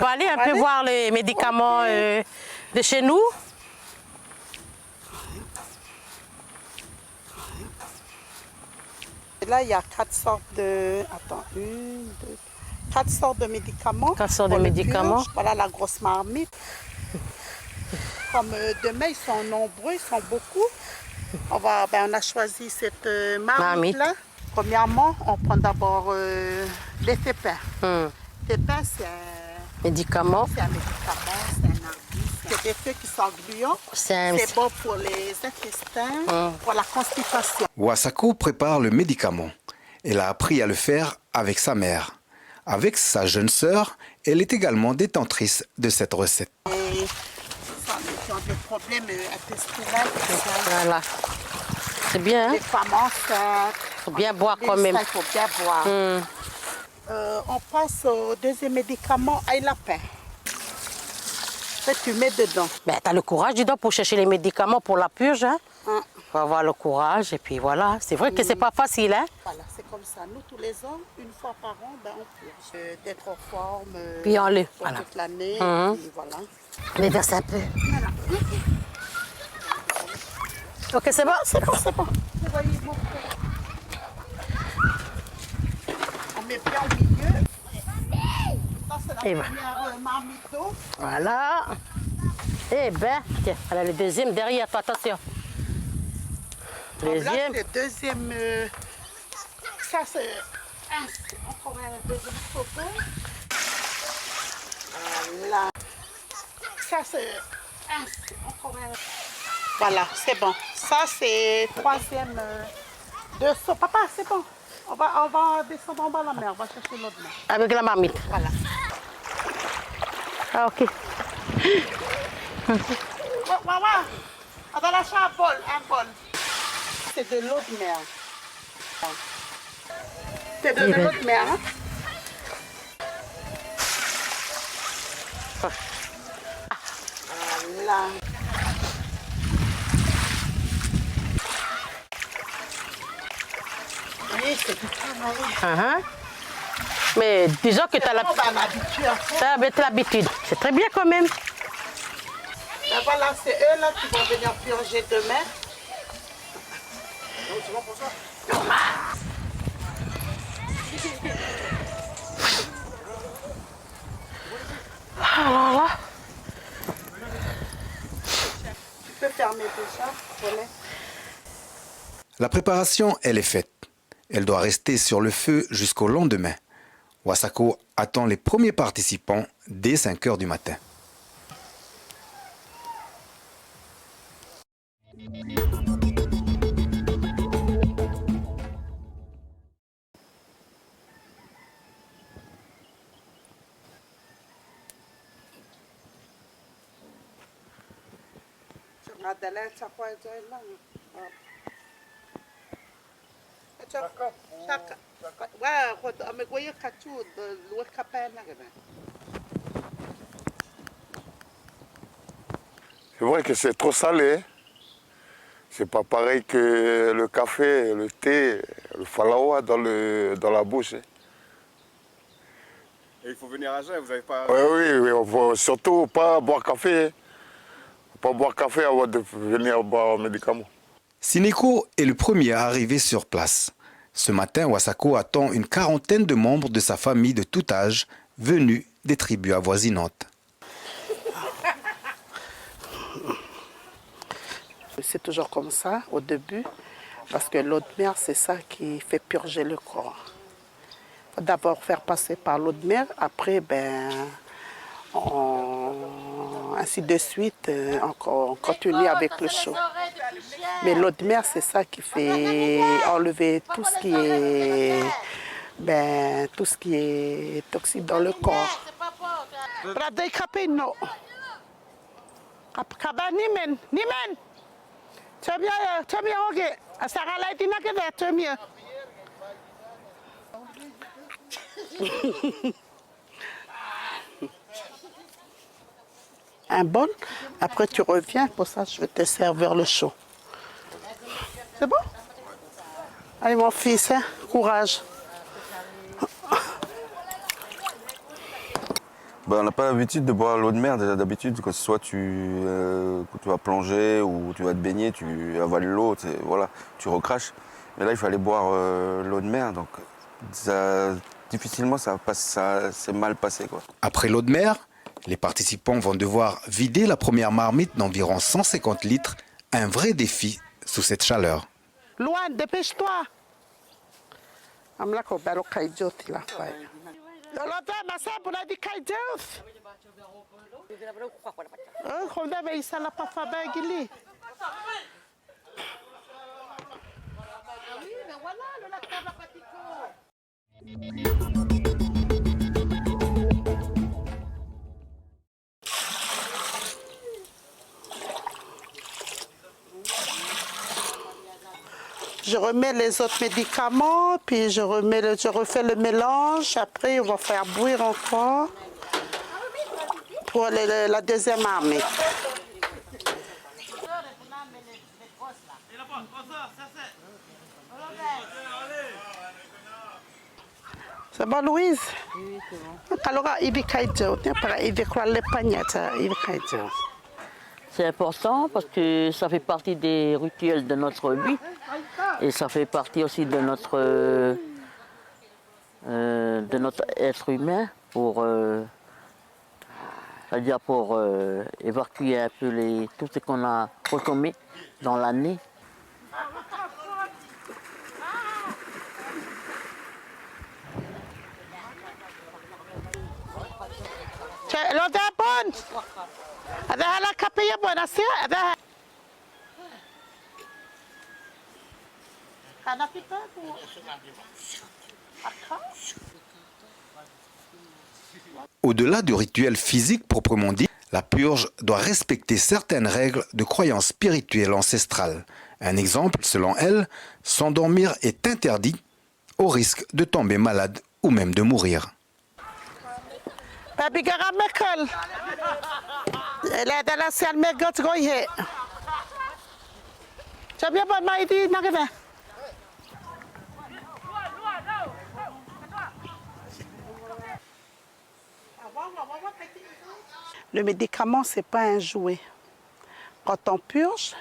peut aller un peu voir les médicaments de chez nous. Et là, il y a 4 sortes de... Attends, 4 sortes de médicaments. 4 sortes de médicaments. Purge. Voilà la grosse marmite. Comme demain, ils sont nombreux, ils sont beaucoup. On a choisi cette marmite-là. Premièrement, on prend d'abord les tépins. Tépins, c'est un médicament. C'est un médicament, c'est un arbuste. C'est des feuilles qui sont gluants. C'est bon pour les intestins, pour la constipation. Wasako prépare le médicament. Elle a appris à le faire avec sa mère. Avec sa jeune sœur, elle est également détentrice de cette recette. Et qui ont des problèmes intestinaux. Voilà. C'est bien. Les femmes enceintes. Il faut bien boire quand même. Il faut bien boire. On passe au deuxième médicament, ail lapin. Tu mets dedans. Ben, tu as le courage, dis donc, pour chercher les médicaments pour la purge. Hein? Faut avoir le courage et puis voilà. C'est vrai que c'est pas facile. Hein? Voilà, c'est comme ça. Nous, tous les ans, une fois par an, on purge. D'être en forme puis on le, pour toute l'année. Voilà. Mais verse un peu. Voilà. Ok, c'est bon? C'est bon, c'est bon. Vous voyez mon frère. On met bien au milieu. Ça, c'est la première marmite d'eau. Voilà. Eh ben, tiens, voilà le deuxième derrière toi, attention. Deuxième. Là, c'est deuxième. Ça, c'est encore un deuxième photo. Voilà. Ça, c'est encore un. Voilà, c'est bon. Ça, c'est troisième. Dessous. Papa, c'est bon. On va descendre en bas la mer. On va chercher l'autre mer. Avec la marmite. Voilà. Ah, ok. Maman, on va lâcher un bol. C'est de l'eau de mer. C'est de l'eau de mer. Hein? Voilà. Oui, c'est du travail. Mais disons que tu as l'habitude. C'est très bien quand même. Ben voilà, c'est eux là qui vont venir purger demain. C'est bon pour ça? Alors là. Tu peux fermer déjà, René. La préparation, elle est faite. Elle doit rester sur le feu jusqu'au lendemain. Wasako attend les premiers participants dès 5 h du matin. C'est vrai que c'est trop salé. C'est pas pareil que le café, le thé, le falawa dans la bouche. Et il faut venir à jeun, vous n'avez pas... Oui, on faut surtout pas boire café. Pas boire café avant de venir boire un médicament. Sineko est le premier à arriver sur place. Ce matin, Wasako attend une quarantaine de membres de sa famille de tout âge venus des tribus avoisinantes. C'est toujours comme ça au début, parce que l'eau de mer, c'est ça qui fait purger le corps. Il faut d'abord faire passer par l'eau de mer, après, ainsi de suite, on continue avec le chaud. Mais l'eau de mer, c'est ça qui fait enlever tout ce qui est toxique dans le corps. Un bol, après tu reviens, pour ça je vais te servir le chaud. C'est bon? Allez mon fils, hein? Courage. Ben, on n'a pas l'habitude de boire l'eau de mer déjà d'habitude, que ce soit quand tu vas plonger ou tu vas te baigner, tu avales l'eau, voilà, tu recraches. Mais là, il fallait boire l'eau de mer, donc difficilement ça s'est mal passé, quoi. Après l'eau de mer, les participants vont devoir vider la première marmite d'environ 150 litres, un vrai défi sous cette chaleur. Loin, dépêche-toi. Je remets les autres médicaments, puis je refais le mélange. Après, on va faire bouillir encore pour la deuxième marmite. C'est bon, Louise? Oui, c'est bon. C'est important parce que ça fait partie des rituels de notre vie et ça fait partie aussi de notre être humain pour, c'est-à-dire pour évacuer un peu tout ce qu'on a consommé dans l'année. Au-delà du rituel physique proprement dit, la purge doit respecter certaines règles de croyance spirituelle ancestrale. Un exemple, selon elle, s'endormir est interdit au risque de tomber malade ou même de mourir. Le médicament, ce n'est pas un jouet. Quand on purge,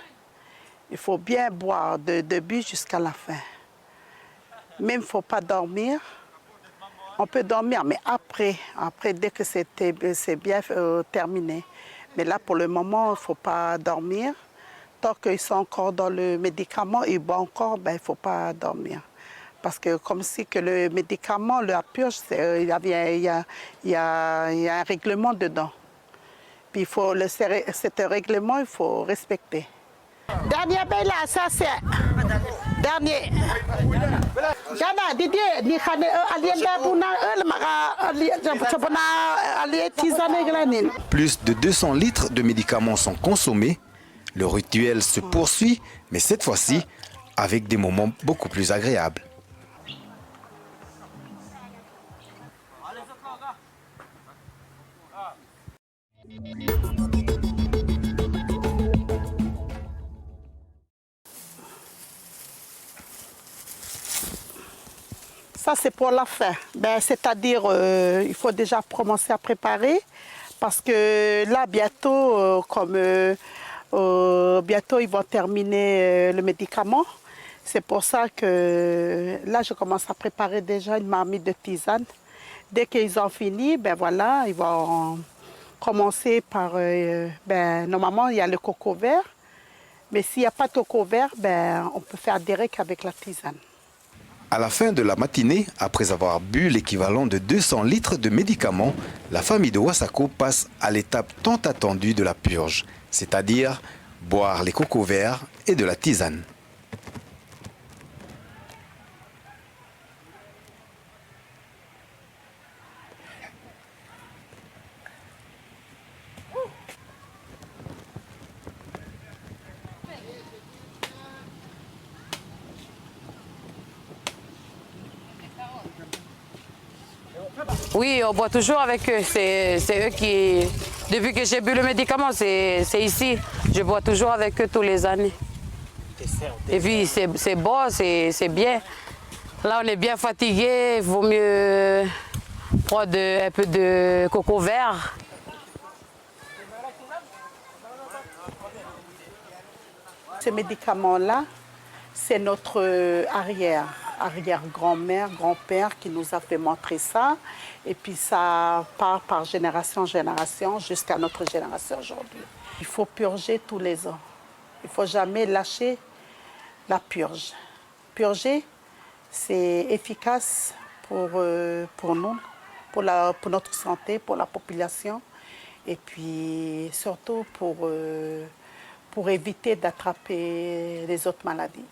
il faut bien boire de début jusqu'à la fin. Même il ne faut pas dormir. On peut dormir, mais après dès que c'est bien terminé. Mais là, pour le moment, il ne faut pas dormir. Tant qu'ils sont encore dans le médicament, ils boivent encore, ben, il ne faut pas dormir. Parce que comme si que le médicament, la purge, il y a un règlement dedans. Puis cet règlement, il faut respecter. Dernier là, ça c'est... Dernier. Plus de 200 litres de médicaments sont consommés. Le rituel se poursuit, mais cette fois-ci, avec des moments beaucoup plus agréables. Ça, c'est pour la fin. Ben, c'est-à-dire, il faut déjà commencer à préparer parce que là, bientôt, bientôt, ils vont terminer le médicament. C'est pour ça que là, je commence à préparer déjà une marmite de tisane. Dès qu'ils ont fini, ben voilà, ils vont commencer par... normalement, il y a le coco vert. Mais s'il n'y a pas de coco vert, ben, on peut faire direct avec la tisane. À la fin de la matinée, après avoir bu l'équivalent de 200 litres de médicaments, la famille de Wasako passe à l'étape tant attendue de la purge, c'est-à-dire boire les cocos verts et de la tisane. Oui, on boit toujours avec eux. C'est eux qui... Depuis que j'ai bu le médicament, c'est ici. Je bois toujours avec eux tous les années. Et puis c'est bon, c'est bien. Là, on est bien fatigué. Il vaut mieux prendre un peu de coco vert. Ces médicaments-là, c'est notre arrière-grand-mère, grand-père qui nous a fait montrer ça. Et puis ça part par génération en génération jusqu'à notre génération aujourd'hui. Il faut purger tous les ans. Il ne faut jamais lâcher la purge. Purger, c'est efficace pour nous, pour notre santé, pour la population. Et puis surtout pour éviter d'attraper les autres maladies.